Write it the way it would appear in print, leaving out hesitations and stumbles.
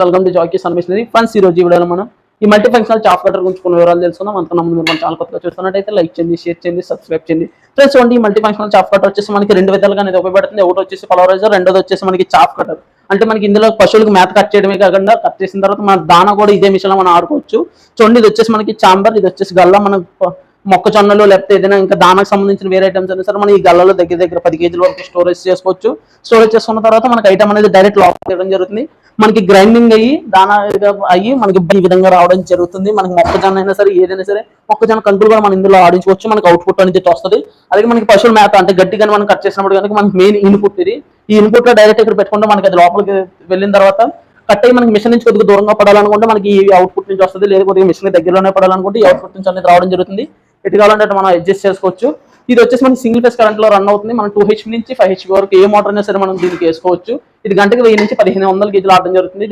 Welcome to Jackson missionary friends. ఈ రోజు ఈ వీడియోలో మనం ఈ మల్టీ ఫంక్షనల్ చాప్ కటర్ గురించి కొన్ని వివరాలు తెలుసుకుందాం. అంతకన్నా ముందు మన ఛానల్ కొత్తగా చూస్తున్నట్టయితే లైక్ చేయండి, షేర్ చేయండి, సబ్స్క్రైబ్ చేయండి. ఫ్రెండ్స్ చూడండి, ఈ మల్టీ ఫంక్షనల్ చాప్ కటర్ వచ్చేసి మనకి రెండు విధాలుగా అనేది ఉపయోగపడుతుంది. ఒకటి వచ్చేసి పలవరైజర్, రెండోది వచ్చేసి మనకి చాప్ కటర్. అంటే మనకి ఇందులో పశువులకు మేత కట్ చేయడమే కాకుండా కట్ చేసిన తర్వాత మన దానా కూడా ఇదే మిషన్ లో మనం ఆడుకోవచ్చు. చూడండి, ఇది వచ్చేసి మనకి చాంబర్, ఇది వచ్చేసి గల్లా. మనం మొక్కజొన్నలు లేకపోతే ఏదైనా ఇంకా దానాకు సంబంధించిన వేరే ఐటమ్స్ అయినా సరే మనం ఈ గల్లలో దగ్గర 10 కేజీల వరకు స్టోరేజ్ చేసుకోవచ్చు. స్టోరేజ్ చేసుకున్న తర్వాత మనకి ఐటమ్ అనేది డైరెక్ట్ లోపల తీయడం జరుగుతుంది. మనకి గ్రైండింగ్ అయ్యి దానా అయ్యి మనకి ఈ విధంగా రావడం జరుగుతుంది. మనకి మొక్కజొన్న అయినా సరే ఏదైనా సరే మొక్కజొన్న కంకులు కూడా మనం ఇందులో ఆడించుకోవచ్చు. మనకి అవుట్పుట్ అనేది వస్తుంది. అలాగే మనకి పశువుల మేత అంటే గట్టిగా మనం కట్ చేసినప్పుడు కనుక మనకి మెయిన్ ఇన్పుట్ ఇది. ఈ ఇన్పుట్ లో డైరెక్ట్ ఇక్కడ పెట్టుకుంటే మనకి అది లోపలికి వెళ్ళిన తర్వాత కట్ అయ్యి మనకి మిషన్ నుంచి కొద్దిగా దూరంగా పడాలనుకుంటే మనకి ఈ అవుట్పుట్ నుంచి వస్తుంది. లేదా కొద్దిగా మిషన్ దగ్గరలోనే పడాలనుకుంటే ఈ అవుట్పుట్ నుంచి అనేది రావడం జరుగుతుంది. ఎటు కావాలంటే మనం అడ్జస్ట్ చేసుకోవచ్చు. ఇది వచ్చేసి మనకి సింగిల్ ఫేస్ కరెంట్ లో రన్ అవుతుంది. మనం 2 HP నుంచి 5 HP వరకు ఏ మోటార్ అయినా సరే మనం దీనికి వేసుకోవచ్చు. ఇది గంటకి 1000 నుంచి 1500 కేజీలు ఆడడం జరుగుతుంది.